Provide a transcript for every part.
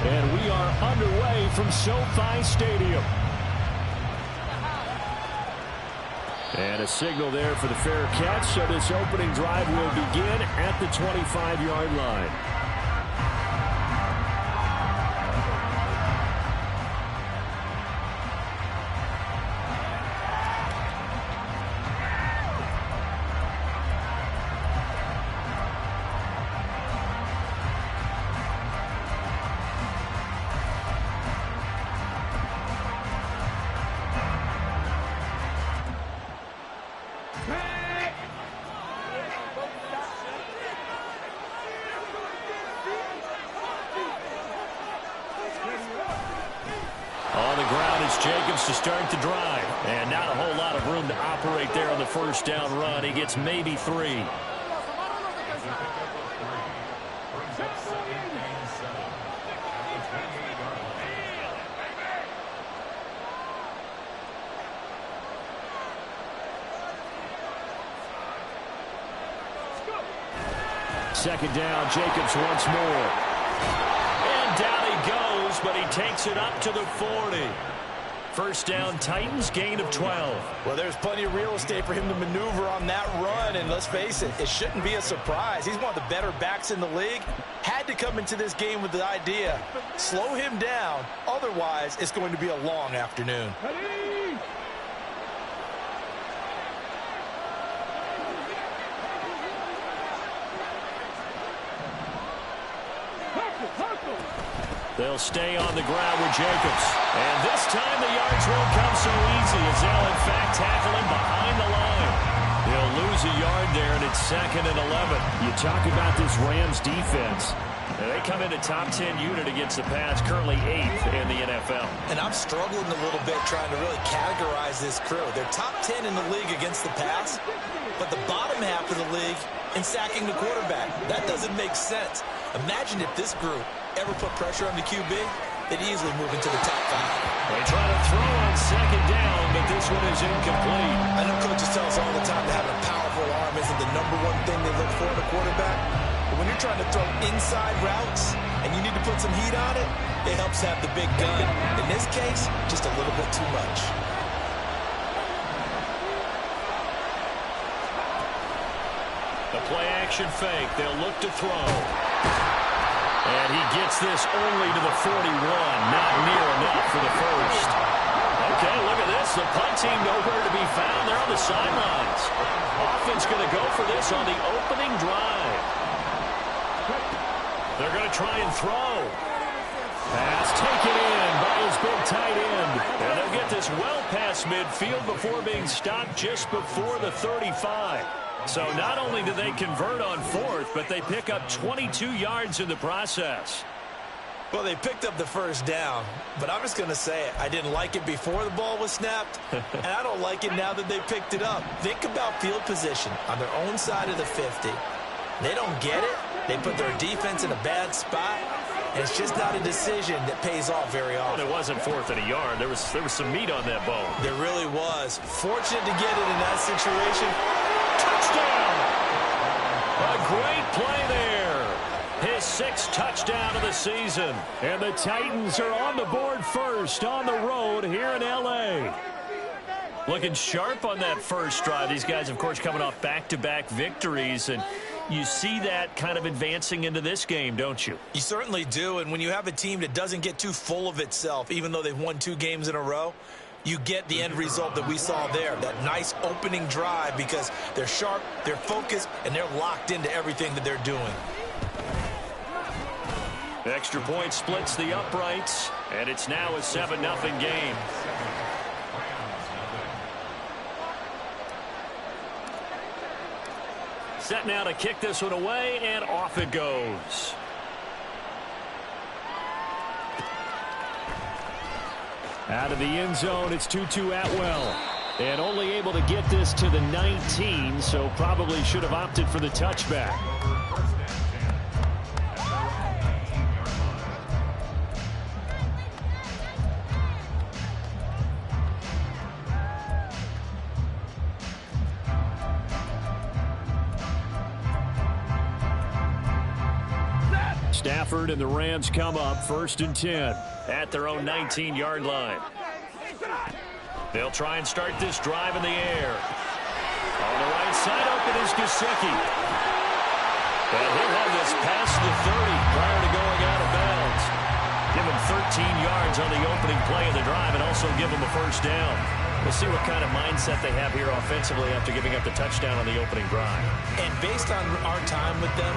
And we are underway from SoFi Stadium. And a signal there for the fair catch, so this opening drive will begin at the 25-yard line. On the ground, it's Jacobs to start the drive. And not a whole lot of room to operate there on the first down run. He gets maybe 3. Second down, Jacobs once more. And down he goes, but he takes it up to the 40. First down, Titans, gain of 12. Well, there's plenty of real estate for him to maneuver on that run, and let's face it, it shouldn't be a surprise. He's one of the better backs in the league. Had to come into this game with the idea, slow him down, otherwise it's going to be a long afternoon. They'll stay on the ground with Jacobs. And this time the yards won't come so easy as they'll, in fact, tackle him behind the line. They'll lose a yard there, and it's 2nd and 11. You talk about this Rams defense. They come in a top 10 unit against the pass, currently 8th in the NFL. And I'm struggling a little bit trying to really categorize this crew. They're top 10 in the league against the pass, but the bottom half of the league in sacking the quarterback. That doesn't make sense. Imagine if this group ever put pressure on the QB, they'd easily move into the top 5. They try to throw on second down, but this one is incomplete. I know coaches tell us all the time that having a powerful arm isn't the #1 thing they look for in a quarterback. But when you're trying to throw inside routes and you need to put some heat on it, it helps have the big gun. In this case, just a little bit too much. The play-action fake. They'll look to throw. And he gets this only to the 41. Not near enough for the first. Okay, look at this. The punt team nowhere to be found. They're on the sidelines. Offense going to go for this on the opening drive. They're going to try and throw. Pass taken in by his big tight end. And they'll get this well past midfield before being stopped just before the 35. So not only do they convert on 4th, but they pick up 22 yards in the process. Well, they picked up the first down, but I'm just going to say it. I didn't like it before the ball was snapped, and I don't like it now that they picked it up. Think about field position on their own side of the 50. They don't get it. They put their defense in a bad spot, and it's just not a decision that pays off very often. Well, it wasn't 4th and a yard. There was some meat on that bone. There really was. Fortunate to get it in that situation. Touchdown! A great play there. His 6th touchdown of the season. And the Titans are on the board first on the road here in L.A. Looking sharp on that first drive. These guys, of course, coming off back-to-back victories. And you see that kind of advancing into this game, don't you? You certainly do. And when you have a team that doesn't get too full of itself, even though they've won 2 games in a row, you get the end result that we saw there, that nice opening drive, because they're sharp, they're focused, and they're locked into everything that they're doing. The extra point splits the uprights, and it's now a 7-0 game. Set now to kick this one away, and off it goes. Out of the end zone, it's Tutu Atwell. And only able to get this to the 19, so probably should have opted for the touchback. Stafford and the Rams come up 1st and 10 at their own 19-yard line. They'll try and start this drive in the air. On the right side, open is Gesicki. And he'll have this past the 30 prior to going out of bounds. Give him 13 yards on the opening play of the drive and also give him a first down. We'll see what kind of mindset they have here offensively after giving up the touchdown on the opening drive. And based on our time with them,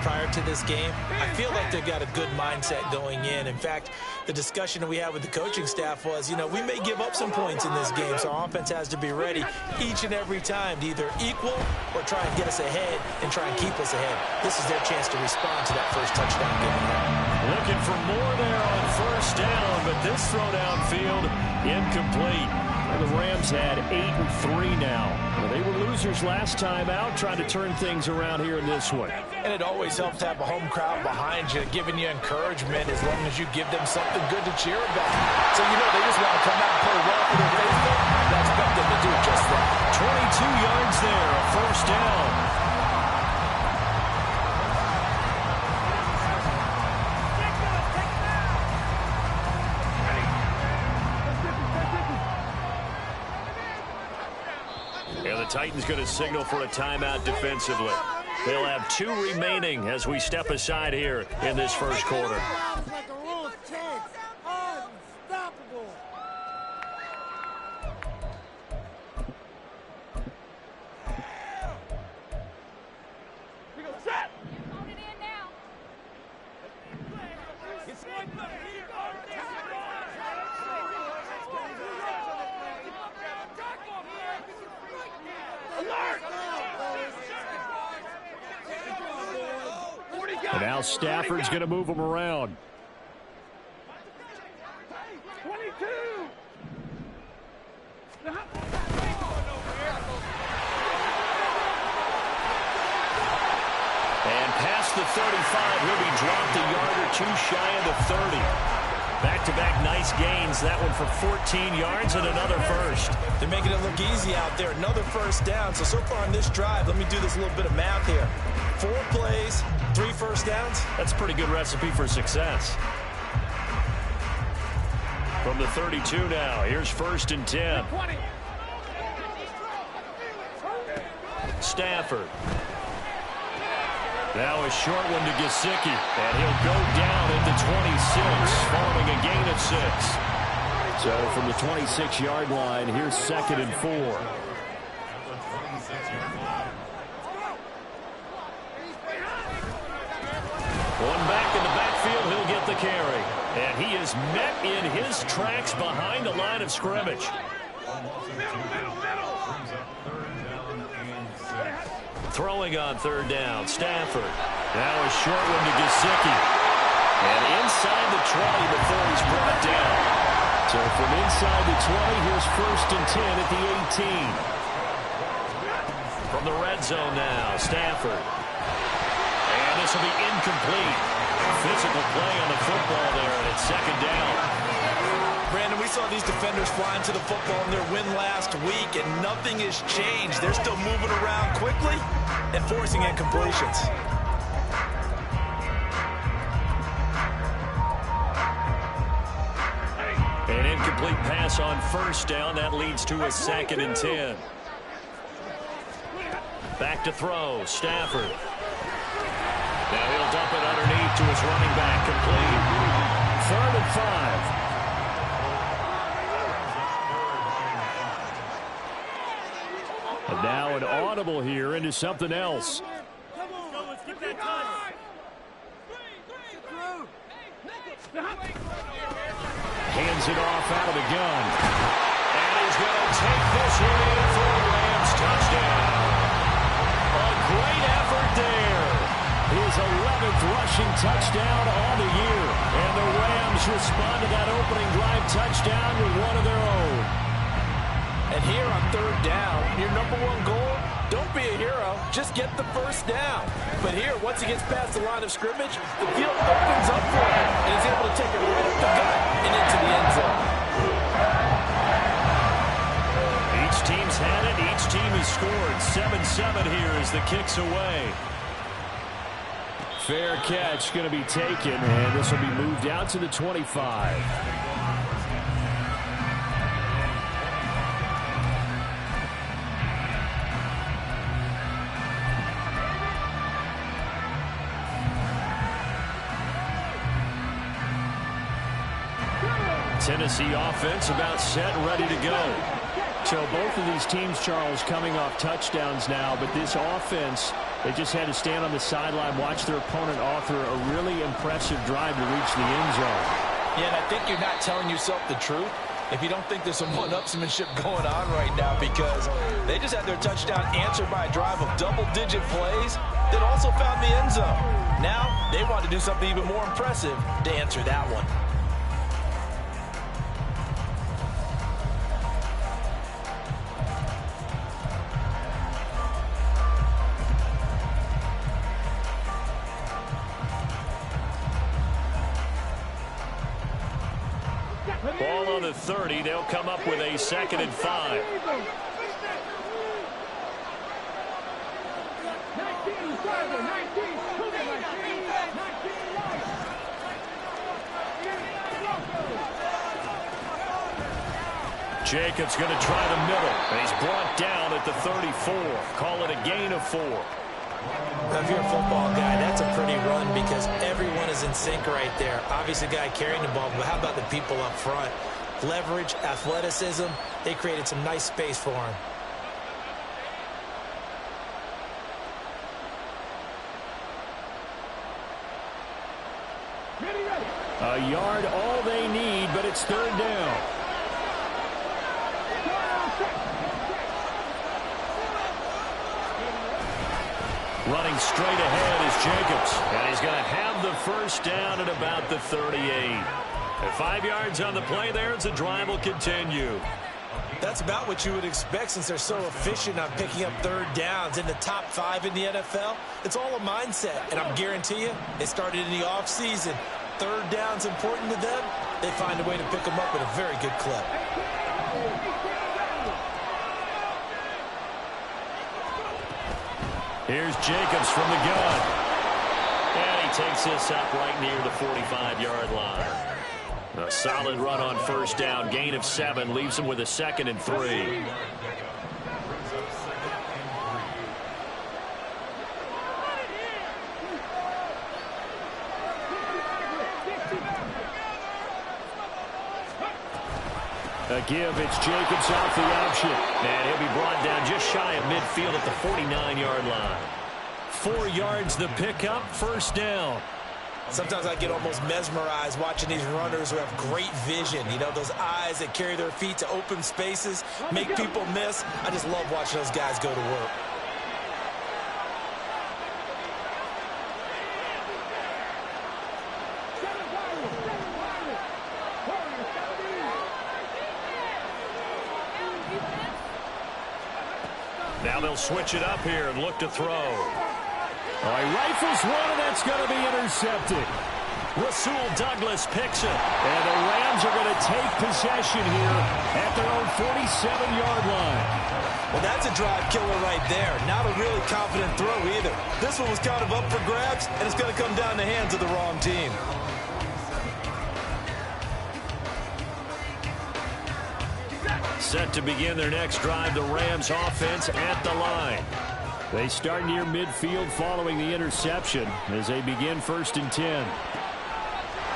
prior to this game, I feel like they've got a good mindset going in. In fact, the discussion that we had with the coaching staff was, we may give up some points in this game, so our offense has to be ready each and every time to either equal or try and get us ahead and try and keep us ahead. This is their chance to respond to that first touchdown given them. Looking for more there on first down, but this throw downfield incomplete. The Rams had 8-3 now. They were losers last time out, trying to turn things around here in this one. And it always helps to have a home crowd behind you, giving you encouragement as long as you give them something good to cheer about. So, they just want to come out and play well for their faithful. I expect them to do just that. 22 yards there, a first down. Titans going to signal for a timeout defensively. They'll have 2 remaining as we step aside here in this first quarter. And now Stafford's going to move them around. 22. And past the 35, he'll be dropped a yard or 2 shy of the 30. Back-to-back nice gains. That one for 14 yards and another first. They're making it look easy out there. Another first down. So far on this drive, let me do this little bit of math here. 4 plays, 3 first downs. That's a pretty good recipe for success. From the 32 now, here's 1st and 10. Stafford. Now a short one to Gesicki, and he'll go down at the 26, following a gain of 6. So from the 26-yard line, here's 2nd and 4. One back in the backfield, he'll get the carry. And he is met in his tracks behind the line of scrimmage. Throwing on 3rd down, Stafford. Now a short one to Gesicki. And inside the 20 before he's brought down. So from inside the 20, here's 1st and 10 at the 18. From the red zone now, Stafford. And this will be incomplete. Physical play on the football there, and it's 2nd down. Brandon, we saw these defenders flying to the football in their win last week, and nothing has changed. They're still moving around quickly and forcing incompletions. An incomplete pass on 1st down. That leads to a 2nd and 10. Back to throw, Stafford. Now he'll dump it underneath to his running back, complete. 3rd and 5. And now an audible here into something else. Hands it off out of the gun. And he's going to take this one in for a Rams touchdown. A great effort there. His 11th rushing touchdown on the year. And the Rams respond to that opening drive touchdown with one of their own. And here on 3rd down, your #1 goal, don't be a hero, just get the first down. But here, once he gets past the line of scrimmage, the field opens up for him, and he's able to take it right up the gut and into the end zone. Each team's had it. Each team has scored. 7-7 here as the kick's away. Fair catch going to be taken, and this will be moved out to the 25. Tennessee offense about set and ready to go. So both of these teams, Charles, coming off touchdowns now, but this offense, they just had to stand on the sideline, watch their opponent author a really impressive drive to reach the end zone. Yeah, and I think you're not telling yourself the truth if you don't think there's some one-upsmanship going on right now, because they just had their touchdown answered by a drive of double-digit plays that also found the end zone. Now they want to do something even more impressive to answer that one. Ball on the 30. They'll come up with a 2nd and 5. Jacobs going to try the middle, and he's brought down at the 34. Call it a gain of 4. Now, if you're a football guy, that's a pretty run because everyone is in sync right there. Obviously, the guy carrying the ball, but how about the people up front? Leverage, athleticism, they created some nice space for him. A yard, all they need, but it's 3rd down. Running straight ahead is Jacobs, and he's going to have the 1st down at about the 38. At 5 yards on the play there, as the drive will continue. That's about what you would expect since they're so efficient on picking up 3rd downs in the top 5 in the NFL. It's all a mindset, and I'm guarantee you, it started in the offseason. 3rd down's important to them. They find a way to pick them up at a very good clip. Here's Jacobs from the gun. And he takes this up right near the 45-yard line. A solid run on 1st down. Gain of 7 leaves him with a 2nd and 3. A give, it's Jacobs off the option. And he'll be brought down just shy of midfield at the 49-yard line. 4 yards the pickup, 1st down. Sometimes I get almost mesmerized watching these runners who have great vision. You know, those eyes that carry their feet to open spaces, make people miss. I just love watching those guys go to work. Now they'll switch it up here and look to throw. He rifles one, and that's going to be intercepted. Rasul Douglas picks it. And the Rams are going to take possession here at their own 47-yard line. Well, that's a drive killer right there. Not a really confident throw either. This one was kind of up for grabs, and it's going to come down the hands of the wrong team. Set to begin their next drive, the Rams offense at the line. They start near midfield following the interception as they begin 1st and 10.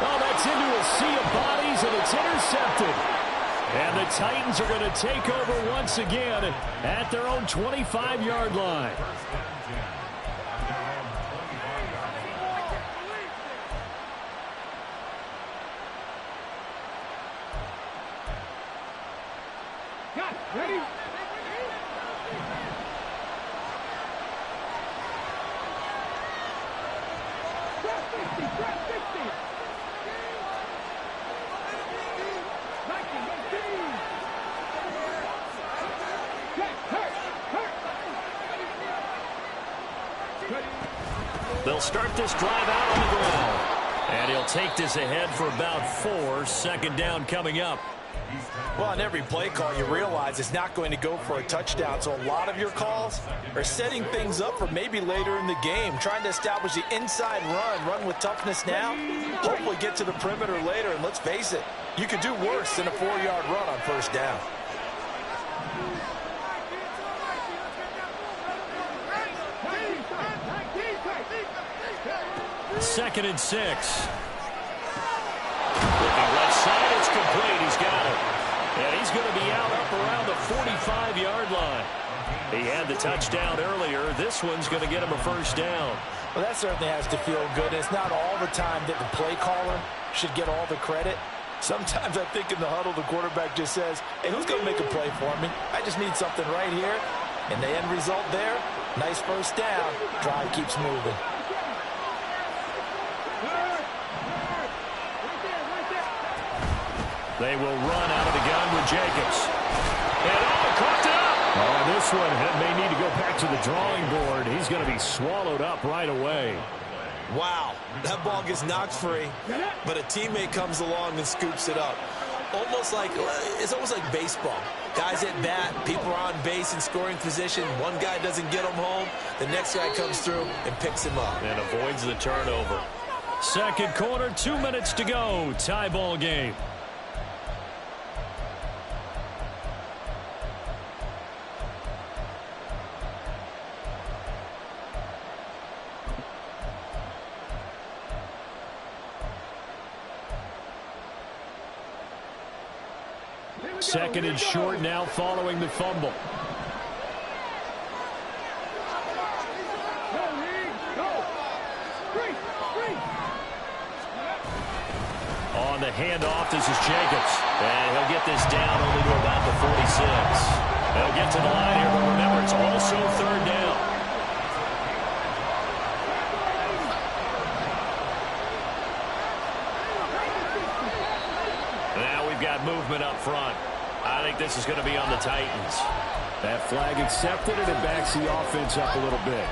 Oh, that's into a sea of bodies, and it's intercepted. And the Titans are going to take over once again at their own 25-yard line. Ready? They'll start this drive out on the ground. And he'll take this ahead for about 4. 2nd down coming up. Well, on every play call, you realize it's not going to go for a touchdown. So a lot of your calls are setting things up for maybe later in the game, trying to establish the inside run with toughness now, hopefully get to the perimeter later. And let's face it, you could do worse than a 4-yard run on first down. Second and 6. Looking left side, it's complete. He's got it. And he's going to be out up around the 45-yard line. He had the touchdown earlier. This one's going to get him a first down. Well, that certainly has to feel good. It's not all the time that the play caller should get all the credit. Sometimes I think in the huddle, the quarterback just says, hey, who's going to make a play for me? I just need something right here. And the end result there, nice first down. Drive keeps moving. They will run out of the gun with Jacobs. And caught it up. Oh, this one may need to go back to the drawing board. He's going to be swallowed up right away. Wow, that ball gets knocked free, but a teammate comes along and scoops it up. It's almost like baseball. Guys at bat, people are on base in scoring position. One guy doesn't get him home. The next guy comes through and picks him up. And avoids the turnover. Second quarter, 2 minutes to go. Tie ball game. Second and short now following the fumble. On the handoff, this is Jacobs. And he'll get this down only to about the 46. They'll get to the line here, but remember, it's also third down. Now we've got movement up front. I think this is going to be on the Titans. That flag accepted, and it backs the offense up a little bit.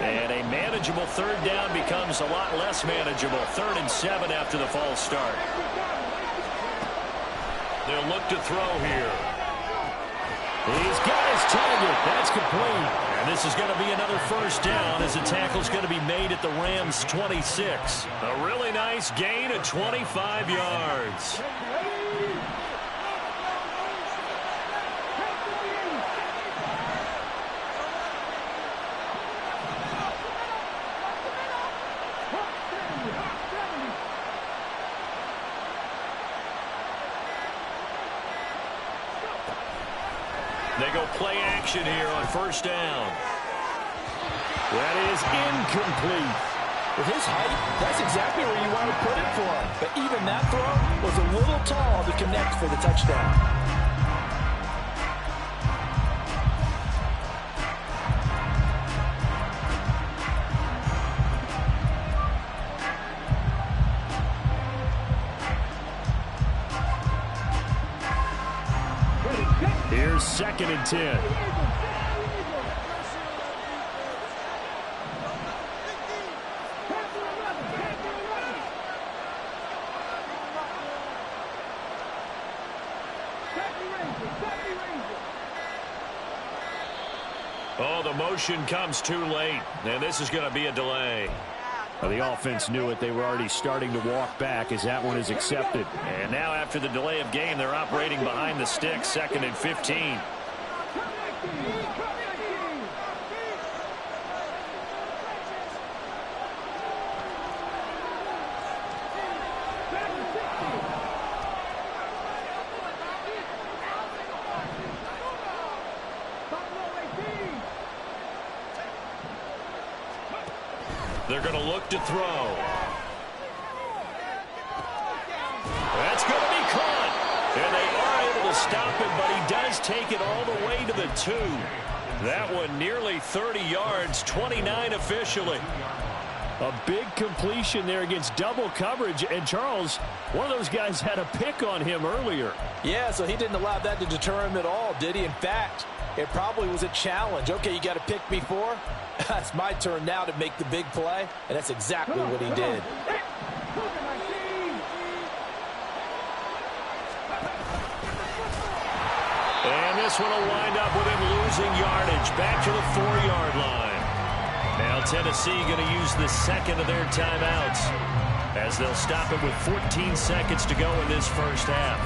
And a manageable third down becomes a lot less manageable. 3rd and 7 after the false start. They'll look to throw here. He's got his target. That's complete. And this is going to be another first down as the tackle's going to be made at the Rams' 26. A really nice gain of 25 yards. They go play action here on first down. That is incomplete. With his height, that's exactly where you want to put it for him. But even that throw was a little tall to connect for the touchdown. Here's 2nd and 10. Oh, the motion comes too late, and this is going to be a delay. Well, the offense knew it. They were already starting to walk back as that one is accepted. And now after the delay of game, they're operating behind the sticks, 2nd and 15. They're going to look to throw. That's going to be caught. And they are able to stop him, but he does take it all the way to the 2. That one nearly 30 yards, 29 officially. A big completion there against double coverage. And Charles, one of those guys had a pick on him earlier. Yeah, so he didn't allow that to deter him at all, did he? In fact, it probably was a challenge. Okay, you got to pick me for? It's my turn now to make the big play, and that's exactly what he did. And this one will wind up with him losing yardage back to the 4-yard line. Now Tennessee going to use the second of their timeouts as they'll stop it with 14 seconds to go in this first half.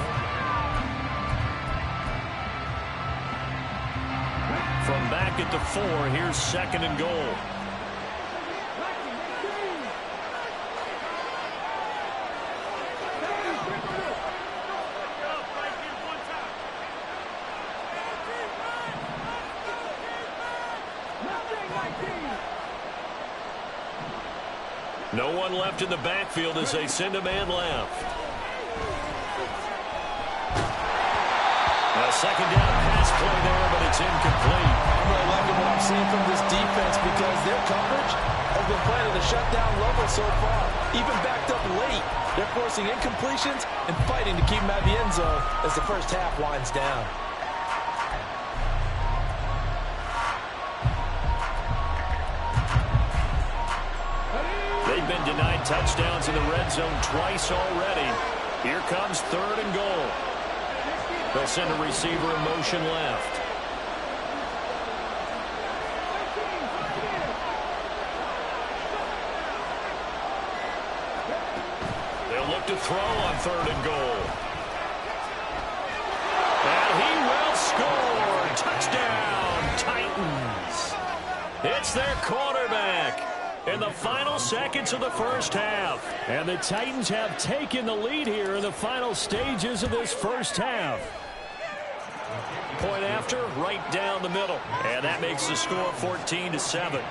From back at the 4, here's 2nd and goal. No one left in the backfield as they send a man left. A second down pass play there, but it's incomplete. I'm really liking what I'm seeing from this defense because their coverage has been playing at a shutdown level so far. Even backed up late, they're forcing incompletions and fighting to keep them out of the end zone as the first half winds down. They've been denied touchdowns in the red zone twice already. Here comes 3rd and goal. They'll send a receiver in motion left. They'll look to throw on 3rd and goal. And he will score. Touchdown, Titans. It's their quarterback in the final seconds of the first half. And the Titans have taken the lead here in the final stages of this first half. Point after, right down the middle. And that makes the score 14-7.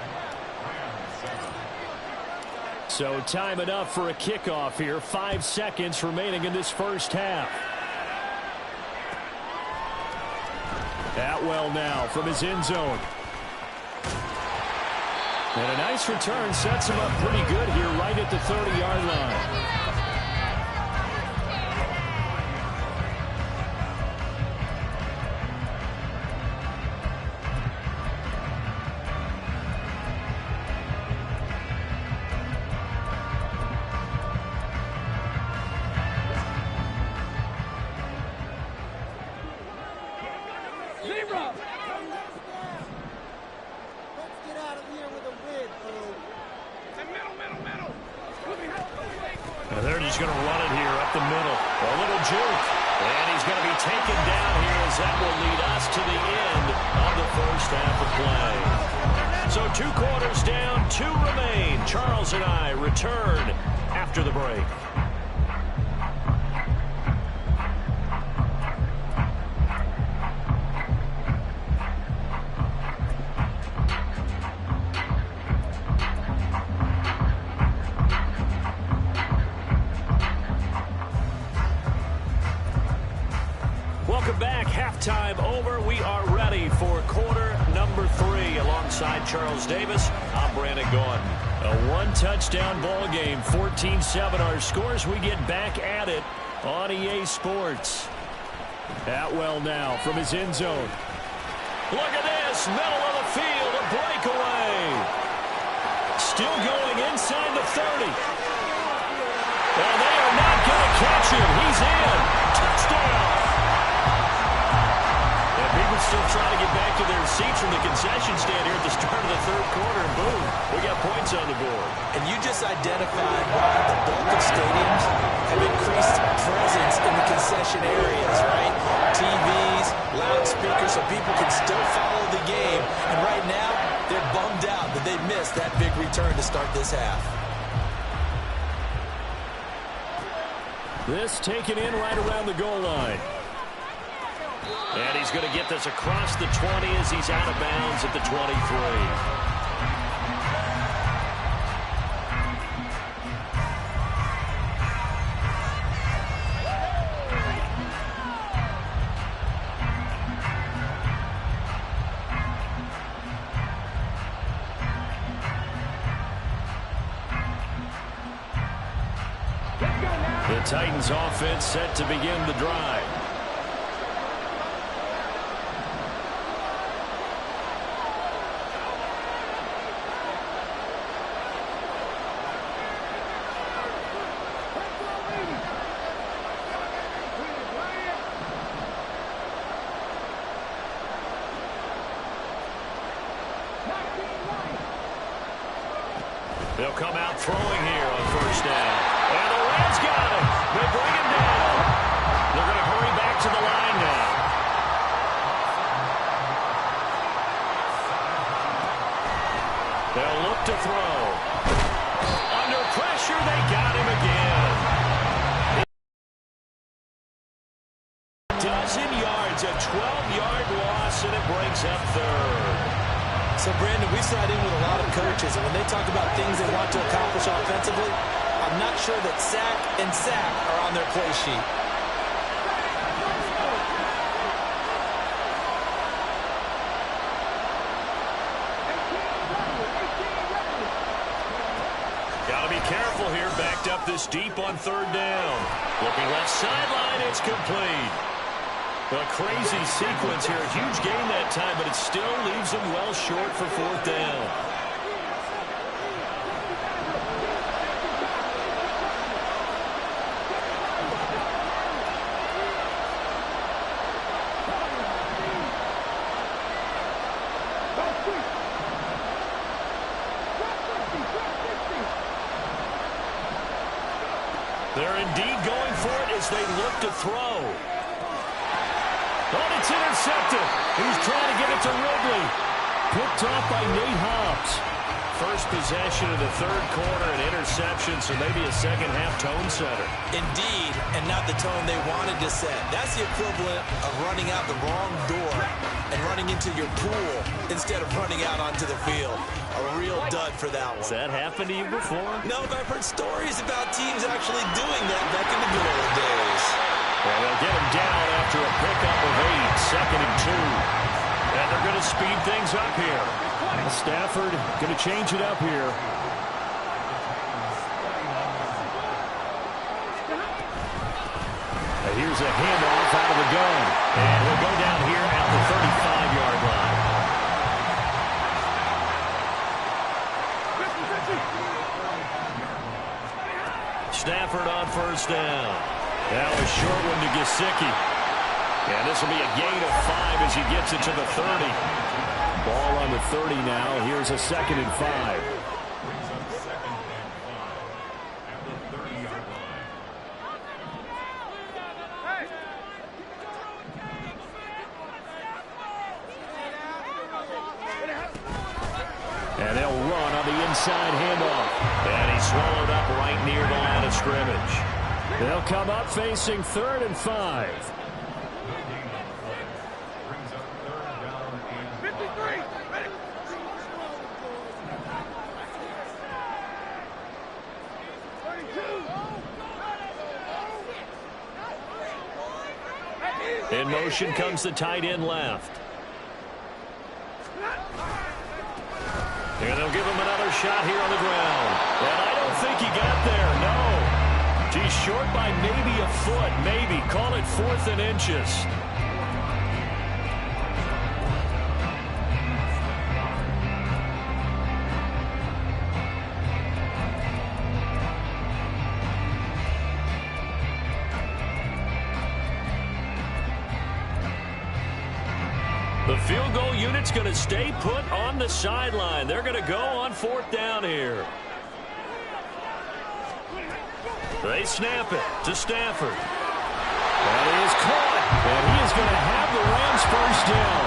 So time enough for a kickoff here. 5 seconds remaining in this first half. Atwell now from his end zone. And a nice return sets him up pretty good here right at the 30-yard line. And they're just going to run it here up the middle. A little juke. And he's going to be taken down here as that will lead us to the end of the first half of play. So 2 quarters down, 2 remain. Charles and I return after the break. Welcome back. Halftime over. We are ready for quarter number 3. Alongside Charles Davis, I'm Brandon Gaudin. A 1-touchdown ball game, 14-7 our scores. We get back at it on EA Sports. Atwell now from his end zone. Look at this, middle of the field, a breakaway. Still going inside the 30. And they are not going to catch him. He's in. Touchdown. People still trying to get back to their seats from the concession stand here at the start of the 3rd quarter, and boom, we got points on the board. And you just identified why the bulk of stadiums have increased presence in the concession areas, right? TVs, loudspeakers, so people can still follow the game. And right now, they're bummed out that they missed that big return to start this half. This taken in right around the goal line. And he's going to get this across the 20 as he's out of bounds at the 23. The Titans offense set to begin the drive. They'll come out throwing here on first down. And the Rams got him. They bring him down. They're going to hurry back to the line now. They'll look to throw. Under pressure, they got him again. Dozen yards, a 12-yard loss, and it brings up third. So, Brandon, we sat in with a lot of coaches, and when they talk about things they want to accomplish offensively, I'm not sure that sack and sack are on their play sheet. Got to be careful here, backed up this deep on third down. Looking left sideline, it's complete. A crazy sequence here. A huge gain that time, but it still leaves them well short for fourth down. They're indeed going for it as they look to throw. Oh, it's intercepted. He's trying to get it to Ridley. Picked off by Nate Hobbs. First possession of the third quarter, an interception, so maybe a second-half tone setter. Indeed, and not the tone they wanted to set. That's the equivalent of running out the wrong door and running into your pool instead of running out onto the field. A real dud for that one. Has that happened to you before? No, but I've heard stories about teams actually doing that back in the good old days. Well, they'll get him down after a pickup of 8, second and 2. And they're going to speed things up here. Stafford going to change it up here. And here's a handoff out of the gun. And he'll go down here at the 35-yard line. Stafford on first down. That was short one to Gesicki. And this will be a gain of 5 as he gets it to the 30. Ball on the 30 now. Here's a second and 5. And they'll run on the inside handoff. And he's swallowed up right near the line of scrimmage. They'll come up facing 3rd and 5. In motion comes the tight end left. And they'll give him another shot here on the ground. And I don't think he got there, no. He's short by maybe a foot, maybe. Call it 4th and inches. The field goal unit's going to stay put on the sideline. They're going to go on 4th down here. They snap it to Stafford. That is caught. And he is going to have the Rams first down.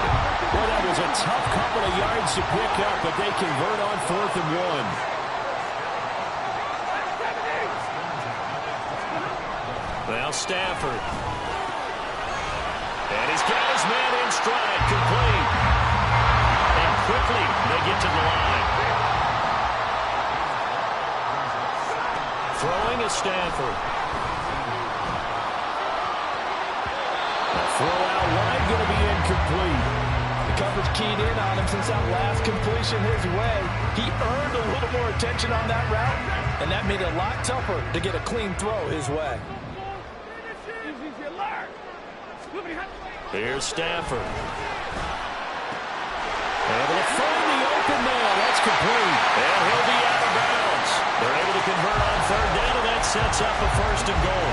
Well, that was a tough couple of yards to pick up, but they convert on 4th and 1. Now Stafford. And he's got his man in stride, complete. And quickly they get to the line. Throwing is Stafford. The throw out wide going to be incomplete. The coverage keyed in on him since that last completion his way. He earned a little more attention on that route, and that made it a lot tougher to get a clean throw his way. Here's Stafford. Able to find the open man. That's complete. And he'll be out of bounds. They're able to convert on third down, and that sets up a 1st and goal.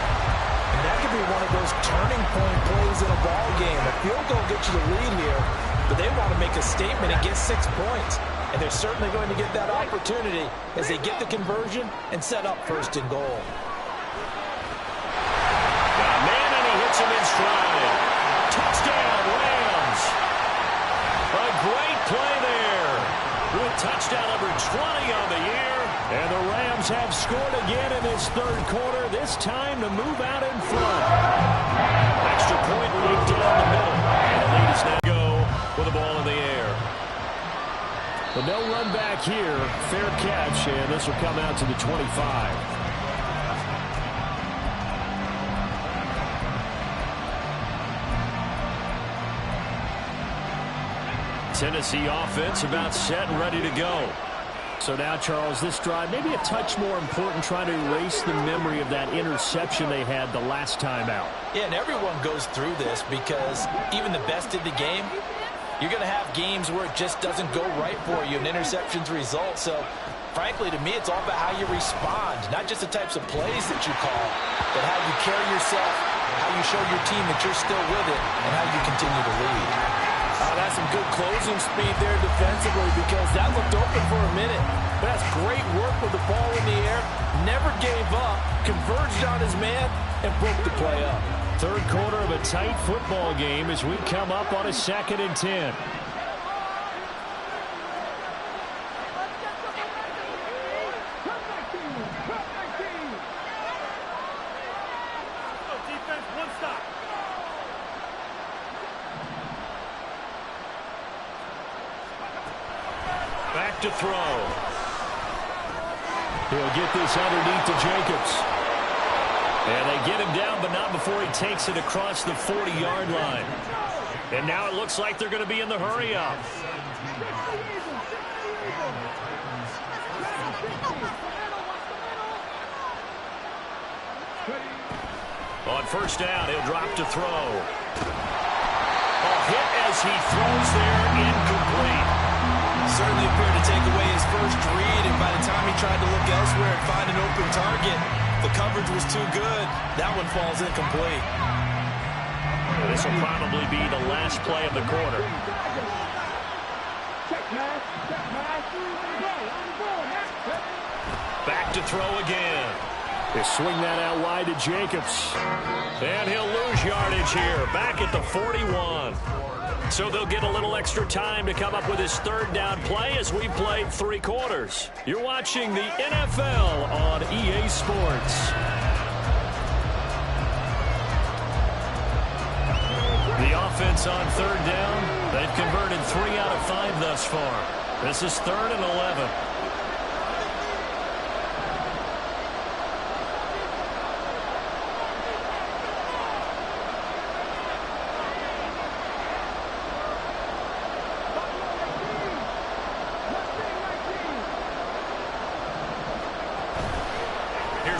And that could be one of those turning point plays in a ball game. A field goal gets you the lead here, but they want to make a statement and get 6 points. And they're certainly going to get that opportunity as they get the conversion and set up 1st and goal. Got a man, and he hits him in stride. Touchdown, Rams. A great play there. With touchdown number 20 on the year. And the Rams have scored again in this 3rd quarter. This time to move out in front. Extra point right down the middle. And the lead is now go with the ball in the air. But no run back here. Fair catch, and this will come out to the 25. Tennessee offense about set and ready to go. So now, Charles, this drive maybe a touch more important, trying to erase the memory of that interception they had the last time out. Yeah, and everyone goes through this because even the best in the game, you're going to have games where it just doesn't go right for you and interceptions result. So, frankly, to me, it's all about how you respond, not just the types of plays that you call, but how you carry yourself, how you show your team that you're still with it, and how you continue to lead. That's some good closing speed there defensively because that looked open for a minute. But that's great work with the ball in the air. Never gave up, converged on his man, and broke the play up. 3rd quarter of a tight football game as we come up on a 2nd and 10. To throw. He'll get this underneath to Jacobs. And they get him down, but not before he takes it across the 40-yard line. And now it looks like they're going to be in the hurry-up. On 1st down, he'll drop to throw. A hit as he throws there, incomplete. Certainly appeared to take away his first read, and by the time he tried to look elsewhere and find an open target, the coverage was too good. That one falls incomplete. This will probably be the last play of the quarter. Back to throw again. They swing that out wide to Jacobs. And he'll lose yardage here, back at the 41. So they'll get a little extra time to come up with his 3rd down play as we played 3 quarters. You're watching the NFL on EA Sports. The offense on 3rd down, they've converted 3 out of 5 thus far. This is 3rd and 11.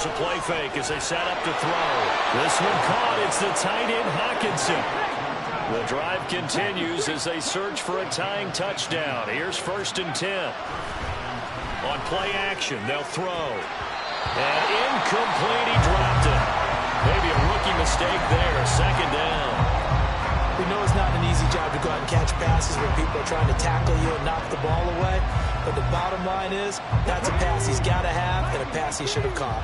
A play fake as they set up to throw. This one caught. It's the tight end Hockenson. The drive continues as they search for a tying touchdown. Here's 1st and 10. On play action, they'll throw. And incomplete. He dropped it. Maybe a rookie mistake there. 2nd down. We know it's not an easy job to go out and catch passes when people are trying to tackle you and knock the ball away. But the bottom line is, that's a pass he's got to have and a pass he should have caught.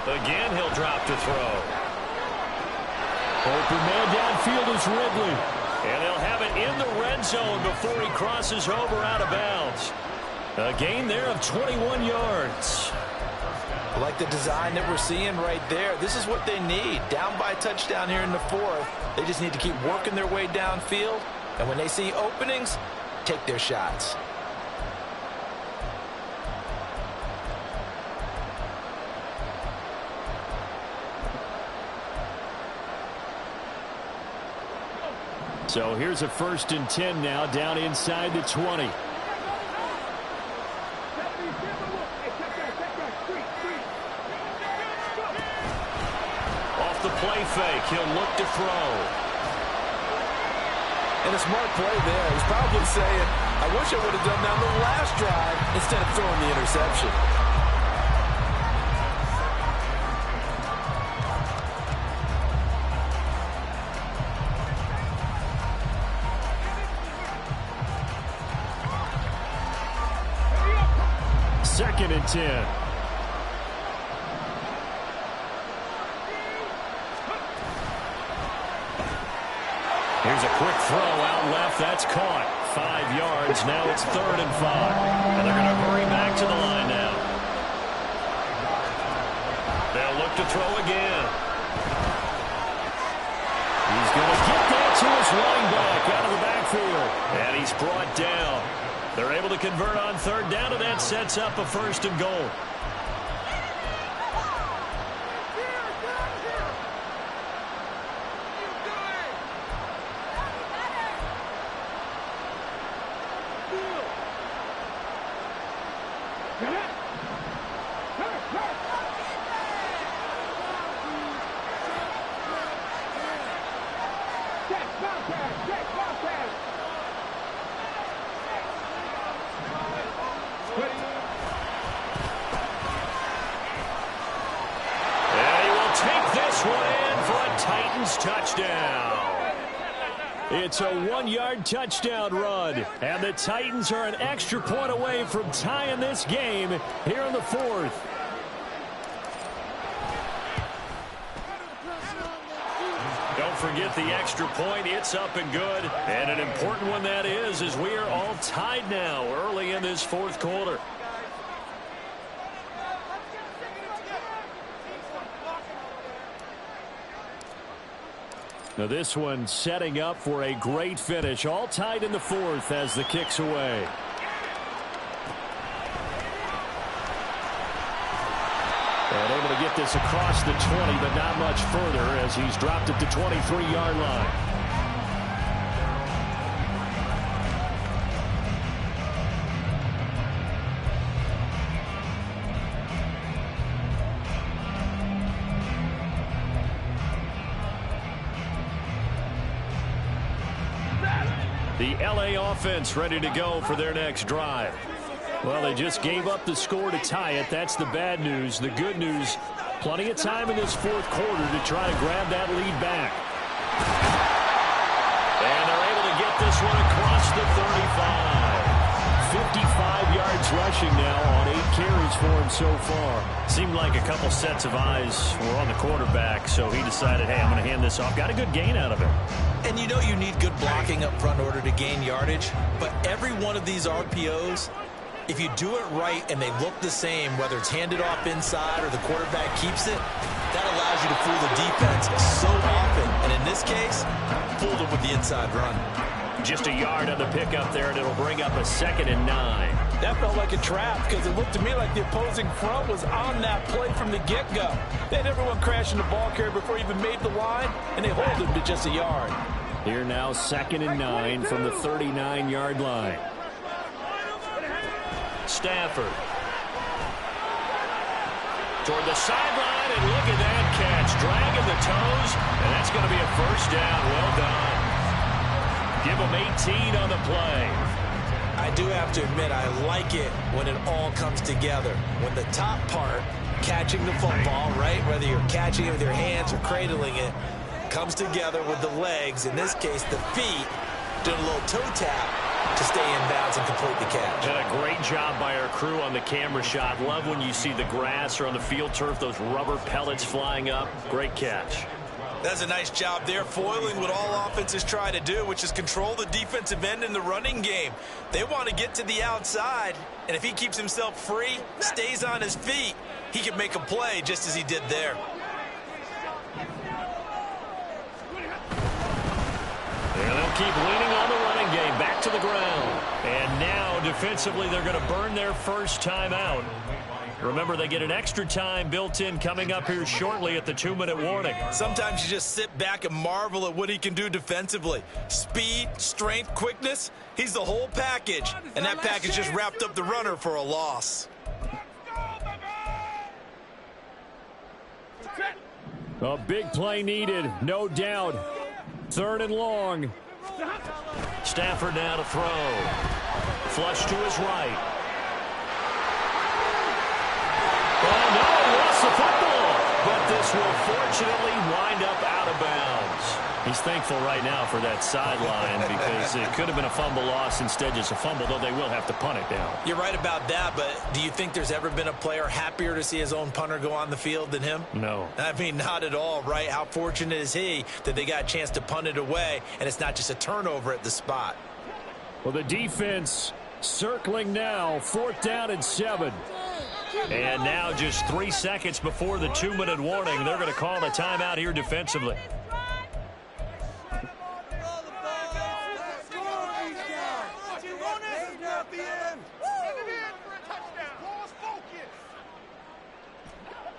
Again, he'll drop to throw. Open man downfield is Ridley. And they'll have it in the red zone before he crosses over out of bounds. A gain there of 21 yards. Like the design that we're seeing right there. This is what they need. Down by a touchdown here in the fourth. They just need to keep working their way downfield. And when they see openings, take their shots. So here's a 1st and 10 now, down inside the 20. Off the play fake, he'll look to throw. And a smart play there. He's probably saying, I wish I would have done that on the last drive instead of throwing the interception. Second and 10. Here's a quick throw out left. That's caught. 5 yards. Now it's 3rd and 5. And they're going to hurry back to the line now. They'll look to throw again. He's going to get that to his running back out of the backfield. And he's brought down. They're able to convert on 3rd down, and that sets up a 1st and goal. Touchdown. It's a 1-yard touchdown run, and the Titans are an extra point away from tying this game here in the 4th. Don't forget the extra point. It's up and good, and an important one that is, as we are all tied now early in this 4th quarter. Now this one setting up for a great finish. All tied in the 4th as the kick's away. And able to get this across the 20, but not much further as he's dropped at the 23-yard line. The LA offense ready to go for their next drive. Well, they just gave up the score to tie it. That's the bad news. The good news, plenty of time in this 4th quarter to try to grab that lead back. And they're able to get this one across the 35. 55 yards rushing now on 8 carries for him so far. Seemed like a couple sets of eyes were on the quarterback, so he decided, hey, I'm going to hand this off. Got a good gain out of it. And you know you need good blocking up front in order to gain yardage, but every one of these RPOs, if you do it right and they look the same, whether it's handed off inside or the quarterback keeps it, that allows you to fool the defense so often. And in this case, fooled them with the inside run. Just a yard on the pickup there, and it'll bring up a 2nd and 9. That felt like a trap because it looked to me like the opposing front was on that play from the get-go. They had everyone crashing the ball carrier before he even made the line, and they hold him to just a yard. Here now, 2nd and 9 from the 39-yard line. Stafford. Toward the sideline, and look at that catch. Dragging the toes, and that's going to be a 1st down. Well done. Give him 18 on the play. I do have to admit, I like it when it all comes together. When the top part, catching the football, right, whether you're catching it with your hands or cradling it, comes together with the legs, in this case the feet, doing a little toe tap to stay in bounds and complete the catch. And a great job by our crew on the camera shot. Love when you see the grass or on the field turf, those rubber pellets flying up. Great catch. That's a nice job there, foiling what all offenses try to do, which is control the defensive end in the running game. They want to get to the outside, and if he keeps himself free, stays on his feet, he can make a play just as he did there. And they'll keep leaning on the running game, back to the ground. And now, defensively, they're going to burn their first timeout. Remember, they get an extra time built in coming up here shortly at the 2-minute warning. Sometimes you just sit back and marvel at what he can do defensively. Speed, strength, quickness, he's the whole package. And that package just wrapped up the runner for a loss. A big play needed, no doubt. 3rd and long. Stafford now to throw. Flush to his right. Oh, no, he lost the football. But this will fortunately wind up out of bounds. He's thankful right now for that sideline because it could have been a fumble loss, instead just a fumble, though they will have to punt it down. You're right about that, but do you think there's ever been a player happier to see his own punter go on the field than him? No. I mean, not at all, right? How fortunate is he that they got a chance to punt it away, and it's not just a turnover at the spot. Well, the defense circling now, 4th down and 7. And now just 3 seconds before the 2-minute warning, they're going to call a timeout here defensively.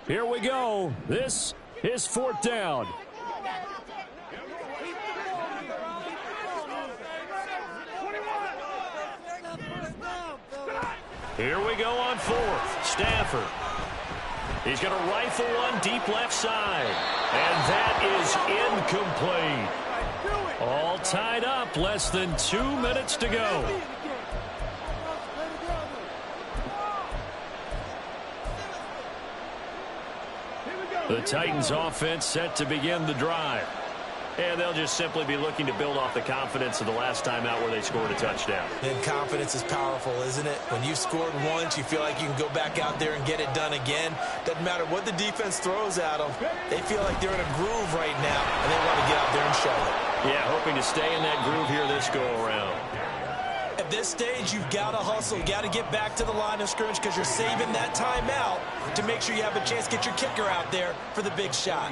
Here we go. This is 4th down. Here we go on 4th. Stafford. He's going to rifle one deep left side. And that is incomplete. All tied up. Less than 2 minutes to go. The Titans offense set to begin the drive. And they'll just simply be looking to build off the confidence of the last time out where they scored a touchdown. And confidence is powerful, isn't it? When you've scored once, you feel like you can go back out there and get it done again. Doesn't matter what the defense throws at them. They feel like they're in a groove right now, and they want to get out there and show it. Yeah, hoping to stay in that groove here this go-around. At this stage, you've got to hustle. Got to get back to the line of scrimmage because you're saving that timeout to make sure you have a chance to get your kicker out there for the big shot.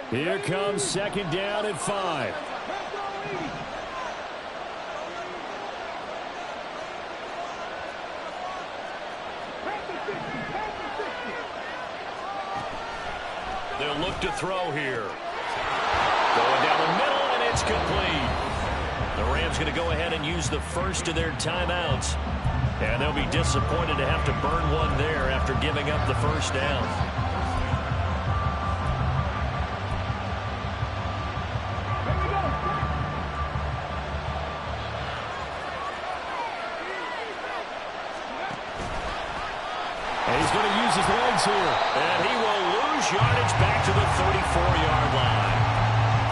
Here comes 2nd down and 5. They'll look to throw here. Going down the middle, and it's complete. The Rams going to go ahead and use the first of their timeouts. And they'll be disappointed to have to burn one there after giving up the first down. He's going to use his legs here. And he will lose yardage back to the 34-yard line.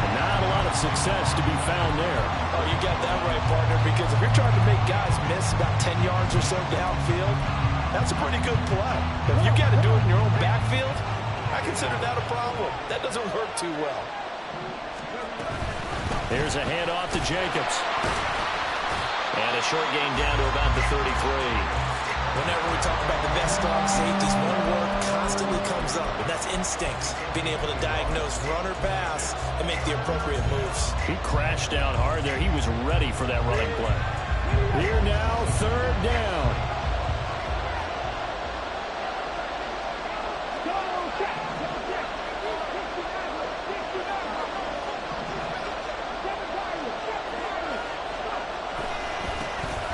And not a lot of success to be found there. Oh, you got that right, partner, because if you're trying to make guys miss about 10 yards or so downfield, that's a pretty good play. But if you got to do it in your own backfield, I consider that a problem. That doesn't work too well. Here's a handoff to Jacobs. And a short gain down to about the 33. Whenever we talk about the best strong safeties, one word constantly comes up, and that's instincts. Being able to diagnose run or pass and make the appropriate moves. He crashed out hard there. He was ready for that running play. Here now, 3rd down.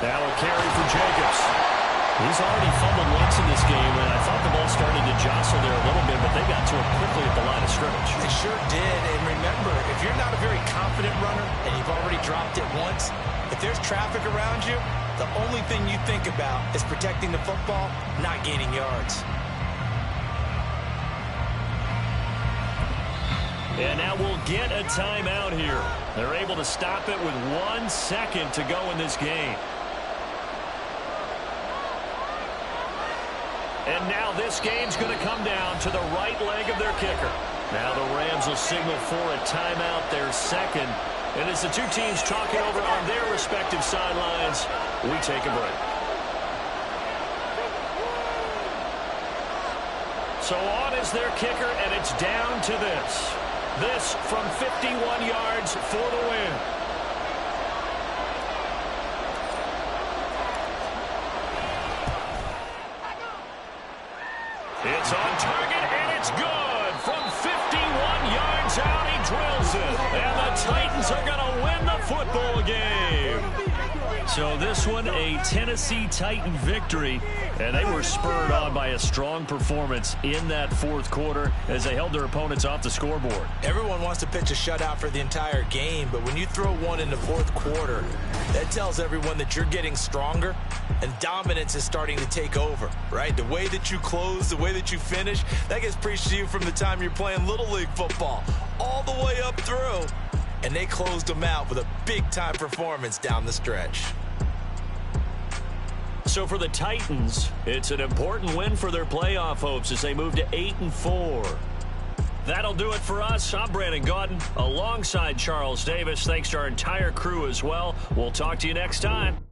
That will carry for Jacobs. He's already fumbled once in this game, and I thought the ball started to jostle there a little bit, but they got to it quickly at the line of scrimmage. They sure did, and remember, if you're not a very confident runner and you've already dropped it once, if there's traffic around you, the only thing you think about is protecting the football, not gaining yards. And now we'll get a timeout here. They're able to stop it with 1 second to go in this game. And now this game's going to come down to the right leg of their kicker. Now the Rams will signal for a timeout, their second. And as the two teams talk it over on their respective sidelines, we take a break. So on is their kicker, and it's down to this. This from 51 yards for the win. It's on target, and it's good. From 51 yards out, he drills it. And the Titans are going to win the football game. So this one, a Tennessee Titan victory. And they were spurred on by a strong performance in that fourth quarter as they held their opponents off the scoreboard. Everyone wants to pitch a shutout for the entire game, but when you throw one in the fourth quarter, that tells everyone that you're getting stronger and dominance is starting to take over, right? The way that you close, the way that you finish, that gets preached to you from the time you're playing Little League football all the way up through. And they closed them out with a big-time performance down the stretch. So for the Titans, it's an important win for their playoff hopes as they move to 8-4. That'll do it for us. I'm Brandon Gaudin alongside Charles Davis. Thanks to our entire crew as well. We'll talk to you next time.